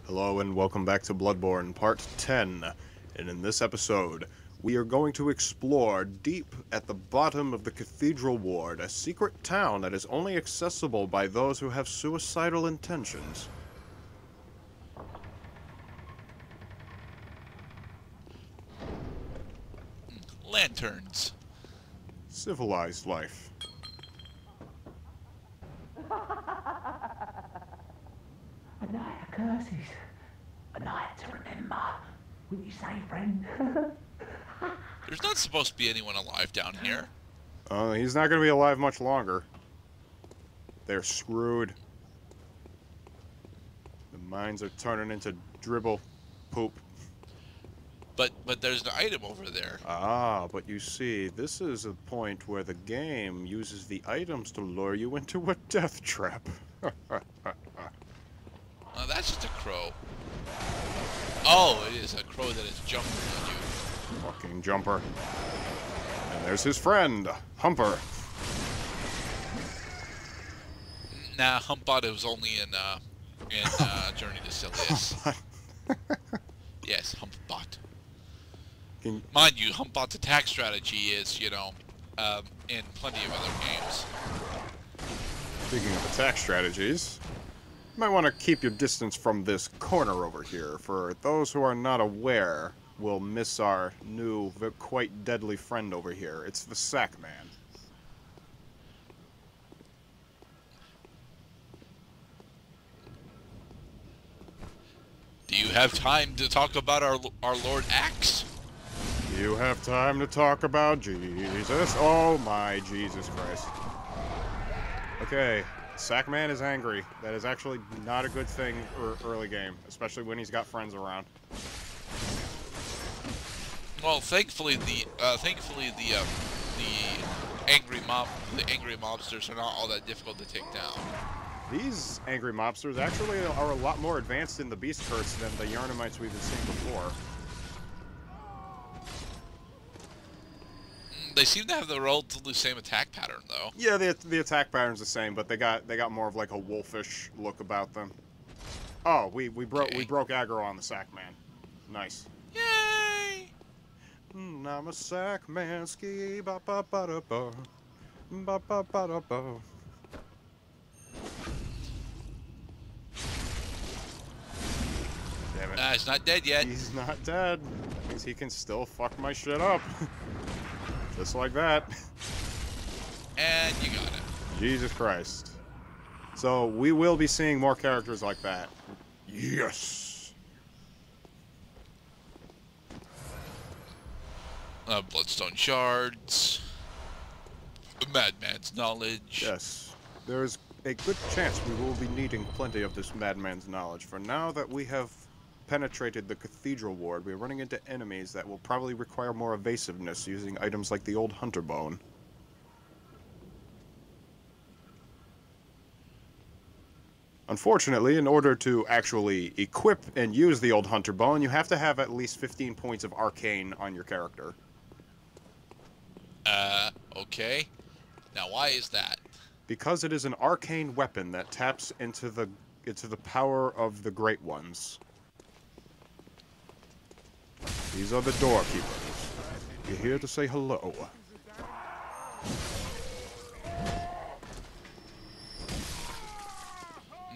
Hello and welcome back to Bloodborne Part 10, and in this episode, we are going to explore deep at the bottom of the Cathedral Ward, a secret town that is only accessible by those who have suicidal intentions. Lanterns. Civilized life. A night of curses. A night to remember. Will you say, friend? There's not supposed to be anyone alive down here. He's not going to be alive much longer. They're screwed. The mines are turning into dribble poop. But there's an item over there. Ah, but you see, this is a point where the game uses the items to lure you into a death trap. That's just a crow. Oh, it is a crow that is jumping on you. Fucking jumper. And there's his friend, Humper. Nah, Humpbot was only in Journey to Silius. Yes, Humpbot. Mind you, Humpbot's attack strategy is, in plenty of other games. Speaking of attack strategies, you might want to keep your distance from this corner over here. For those who are not aware, will miss our new, quite deadly friend over here. It's the Sack Man. Do you have time to talk about our Lord Axe? You have time to talk about Jesus. Oh my Jesus Christ. Okay, Sackman is angry. That is actually not a good thing early game, especially when he's got friends around. Well, thankfully the angry mobsters are not all that difficult to take down. These angry mobsters actually are a lot more advanced in the beast curse than the Yarnamites we've been seeing before. They seem to have the relatively same attack pattern, though. Yeah, the attack pattern's the same, but they got more of like a wolfish look about them. Oh, we broke aggro on the Sack Man. Nice. Yay! I'm a Sack Man, ski ba ba ba da ba, ba ba ba da ba. Damn it! He's not dead yet. He's not dead. That means he can still fuck my shit up. Just like that. And you got it. Jesus Christ. So, we will be seeing more characters like that. Yes! Bloodstone shards. Madman's knowledge. Yes. There's a good chance we will be needing plenty of this madman's knowledge. For now that we have penetrated the Cathedral Ward, we're running into enemies that will probably require more evasiveness using items like the old hunter bone. Unfortunately, in order to actually equip and use the old hunter bone, you have to have at least 15 points of arcane on your character. Okay. Now why is that? Because it is an arcane weapon that taps into the power of the Great Ones. These are the doorkeepers. You're here to say hello.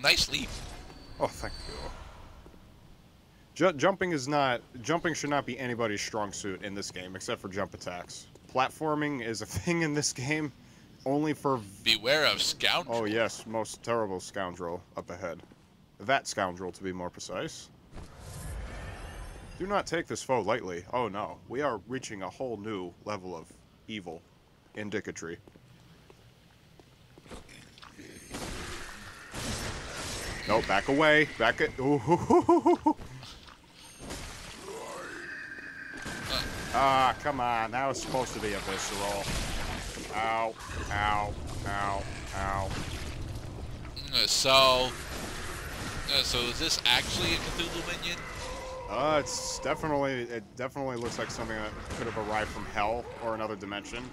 Nice leap. Oh, thank you. Jumping should not be anybody's strong suit in this game, except for jump attacks. Platforming is a thing in this game, only for... Beware of scoundrel. Oh yes, most terrible scoundrel up ahead. That scoundrel, to be more precise. Do not take this foe lightly. Oh no, we are reaching a whole new level of evil. Indicatory. No, back away. Back it. Ooh. Ah, come on. That was supposed to be a visceral. Ow, ow, ow, ow. So is this actually a Cthulhu minion? It definitely looks like something that could have arrived from hell or another dimension.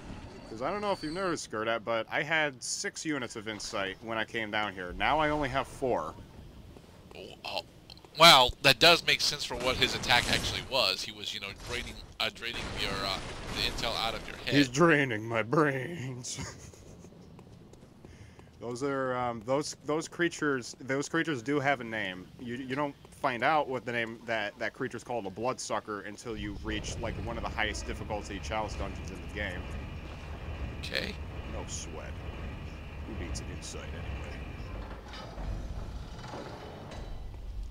Because I don't know if you've noticed, Gerdat, but I had 6 units of insight when I came down here. Now I only have 4. Oh, Well, that does make sense for what his attack actually was. He was, you know, draining your the intel out of your head. He's draining my brains. Those are those creatures. Those creatures do have a name. You don't find out what the name that creature's called, a bloodsucker, until you reach like one of the highest difficulty chalice dungeons in the game. Okay. No sweat. Who needs an insight anyway?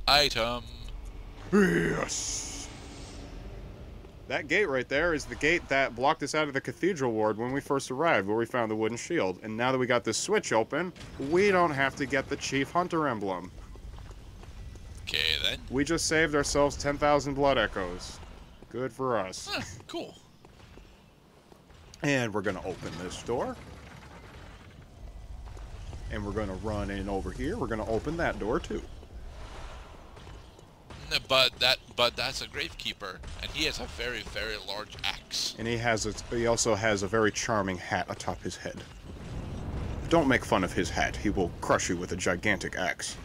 Item. Yes. That gate right there is the gate that blocked us out of the cathedral ward when we first arrived, where we found the wooden shield. And now that we got this switch open, we don't have to get the Chief Hunter emblem. Okay, then. We just saved ourselves 10,000 blood echoes. Good for us. Huh, cool. And we're going to open this door. And we're going to run in over here. We're going to open that door, too. But that's a gravekeeper, and he has a very, very large axe. And he also has a very charming hat atop his head. Don't make fun of his hat. He will crush you with a gigantic axe.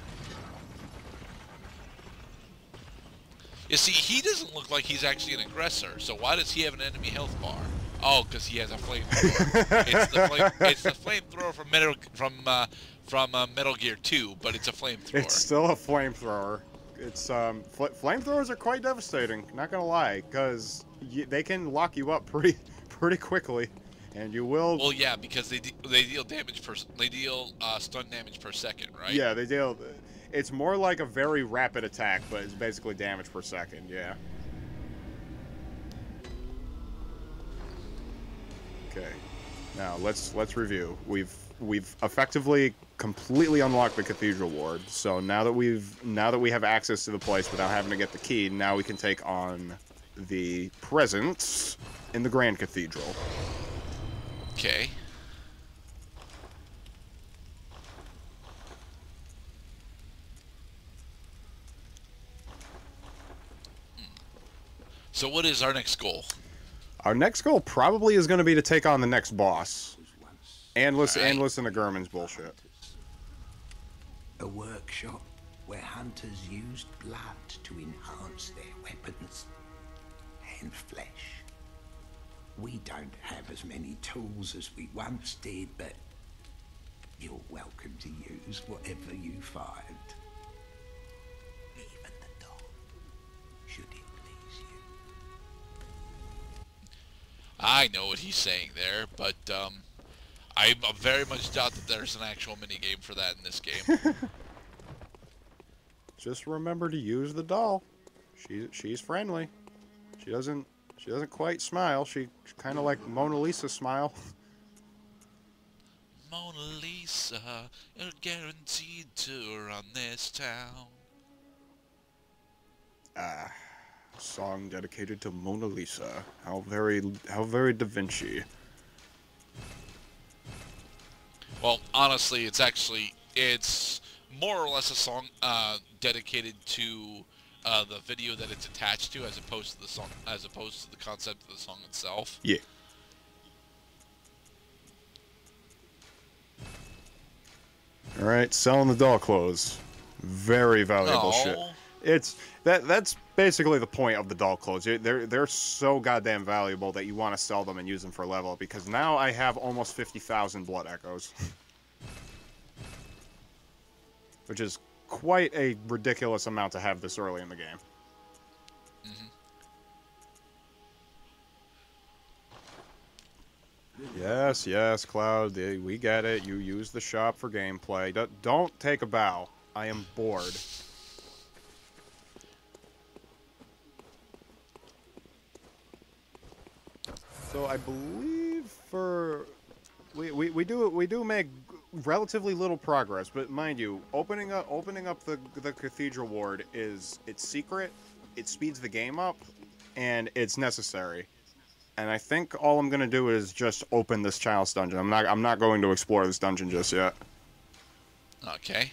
You see, he doesn't look like he's actually an aggressor, so why does he have an enemy health bar? Oh, because he has a flamethrower. It's the flamethrower from Metal Gear 2, but it's a flamethrower. It's still a flamethrower. It's flamethrowers are quite devastating. Not gonna lie, because they can lock you up pretty quickly, and you will. Well, yeah, because they deal damage stun damage per second, right? Yeah, they deal. It's more like a very rapid attack, but it's basically damage per second. Yeah. Okay. Now let's review. We've effectively completely unlocked the cathedral ward. So now that we have access to the place without having to get the key, now we can take on the presence in the Grand Cathedral. Okay. So what is our next goal? Our next goal probably is going to be to take on the next boss. And listen to Gurman's bullshit. A workshop where hunters used blood to enhance their weapons and flesh. We don't have as many tools as we once did, but you're welcome to use whatever you find. Even the dog, should it please you. I know what he's saying there, but I very much doubt that there's an actual minigame for that in this game. Just remember to use the doll. She's friendly. She doesn't quite smile. She's kind of like Mona Lisa smile. Mona Lisa, you're guaranteed to run this town. Song dedicated to Mona Lisa. How very Da Vinci. Well, honestly, it's more or less a song dedicated to the video that it's attached to, as opposed to the song, as opposed to the concept of the song itself. Yeah. All right, selling the doll clothes. Very valuable shit. That's basically the point of the doll clothes. They're so goddamn valuable that you want to sell them and use them for level, because now I have almost 50,000 blood echoes. Which is quite a ridiculous amount to have this early in the game. Mm-hmm. Yes, Cloud. We get it. You use the shop for gameplay. Don't take a bow. I am bored. So I believe we do make relatively little progress, but mind you, opening up the cathedral ward it's secret, it speeds the game up, and it's necessary. And I think all I'm gonna do is just open this chalice dungeon. I'm not going to explore this dungeon just yet. Okay.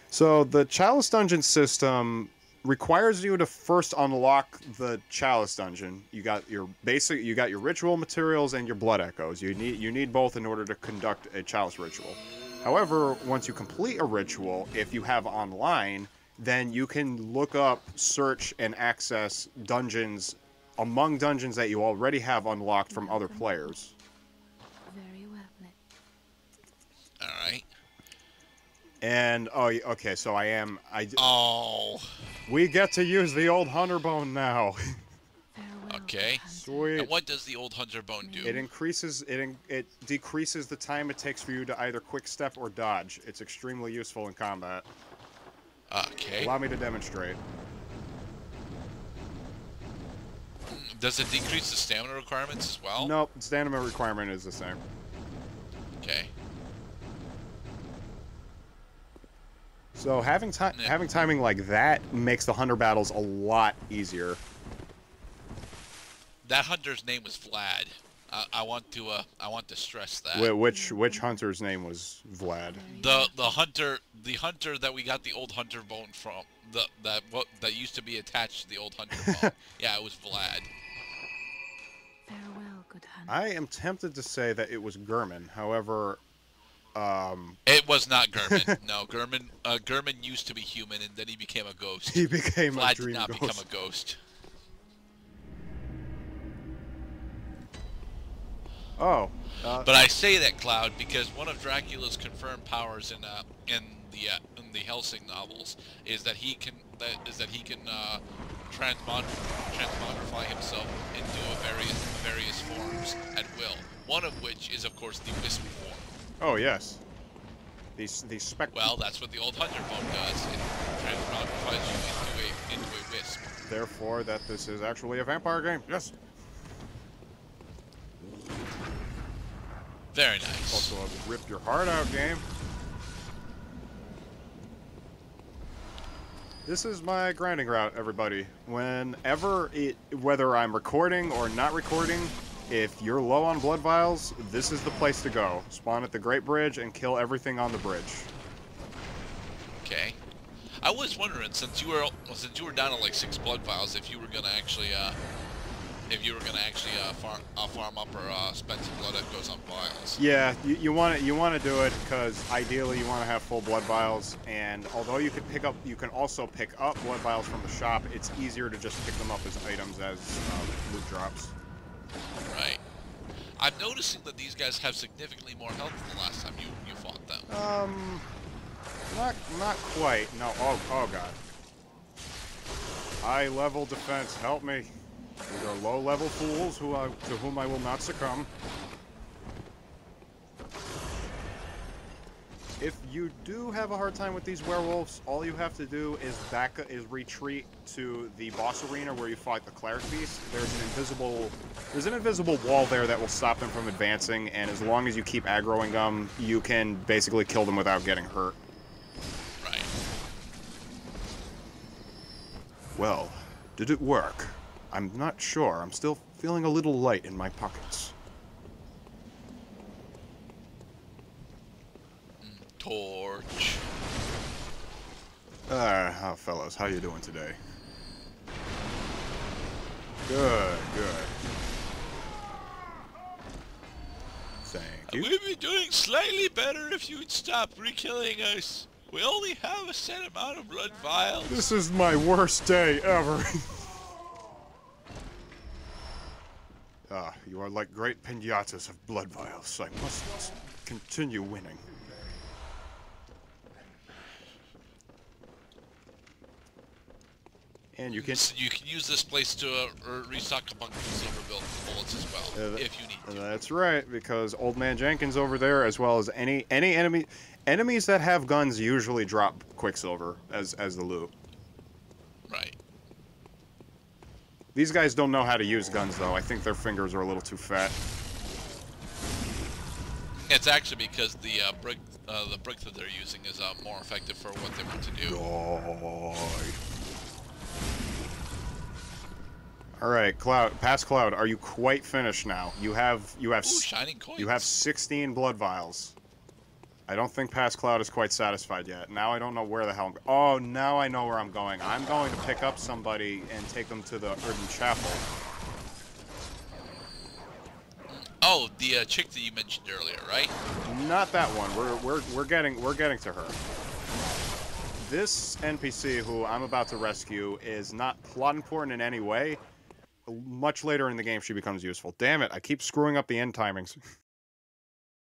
So the chalice dungeon system requires you to first unlock the chalice dungeon. You got your ritual materials and your blood echoes. You need both in order to conduct a chalice ritual. However, once you complete a ritual, if you have online, then you can look up, search, and access dungeons among dungeons that you already have unlocked from other players. Very well lit. Alright. And, oh, okay, so Oh. we get to use the old hunter bone now. Farewell, Okay. Hunter. Sweet. And what does the old hunter bone do? It decreases the time it takes for you to either quick step or dodge. It's extremely useful in combat. Okay. Allow me to demonstrate. Does it decrease the stamina requirements as well? Nope, stamina requirement is the same. Okay. So having timing like that makes the hunter battles a lot easier. That hunter's name was Vlad. I want to stress that. Which hunter's name was Vlad? The hunter that we got the old hunter bone from. That used to be attached to the old hunter bone. Yeah, it was Vlad. Farewell, good hunter. I am tempted to say that it was Gurman. However, It was not Gurman. No, Gurman used to be human and then he became a ghost. he became Vlad a dream did not ghost. become a ghost. Oh. But I say that, Cloud, because one of Dracula's confirmed powers in the Helsing novels is that he can transmogrify himself into various forms at will. One of which is, of course, the wisp form. Oh yes. These spec. Well, that's what the old hunter bone does. It transmogrifies you into a wisp. Therefore, that this is actually a vampire game. Yes. Very nice. Also a rip your heart out game. This is my grinding route, everybody. Whether I'm recording or not recording, if you're low on blood vials, this is the place to go. Spawn at the Great Bridge and kill everything on the bridge. Okay. I was wondering, since you were down to like 6 blood vials, if you were gonna actually farm up or spend some blood that goes on vials. Yeah, you want to do it because ideally you want to have full blood vials, and although you can also pick up blood vials from the shop. It's easier to just pick them up as items as loot drops. Right. I'm noticing that these guys have significantly more health than the last time you fought them. Not quite. No. Oh god. High level defense, help me. These are low level fools to whom I will not succumb. If you do have a hard time with these werewolves, all you have to do is retreat to the boss arena where you fight the cleric beast. There's an invisible wall there that will stop them from advancing, and as long as you keep aggroing them, you can basically kill them without getting hurt. Right. Well, did it work? I'm not sure. I'm still feeling a little light in my pockets. Torch. Fellas, how you doing today? Good. Thank you. We'd be doing slightly better if you'd stop re-killing us. We only have a set amount of blood vials. This is my worst day ever. You are like great pinatas of blood vials. I must continue winning. And you can use this place to restock a bunch of silver bullets as well, if you need to. That's right, because Old Man Jenkins over there, as well as any enemies that have guns, usually drop Quicksilver as the loot. Right. These guys don't know how to use guns, though. I think their fingers are a little too fat. It's actually because the brick that they're using is more effective for what they want to do. All right, Cloud. Past Cloud, are you quite finished now? You have Ooh, shining coins. You have 16 blood vials. I don't think Past Cloud is quite satisfied yet. Now I don't know where the hell Oh, now I know where I'm going. I'm going to pick up somebody and take them to the Urban Chapel. Oh, the chick that you mentioned earlier, right? Not that one. We're getting to her. this NPC who I'm about to rescue is not plot important in any way, much later in the game she becomes useful. Damn it, I keep screwing up the end timings.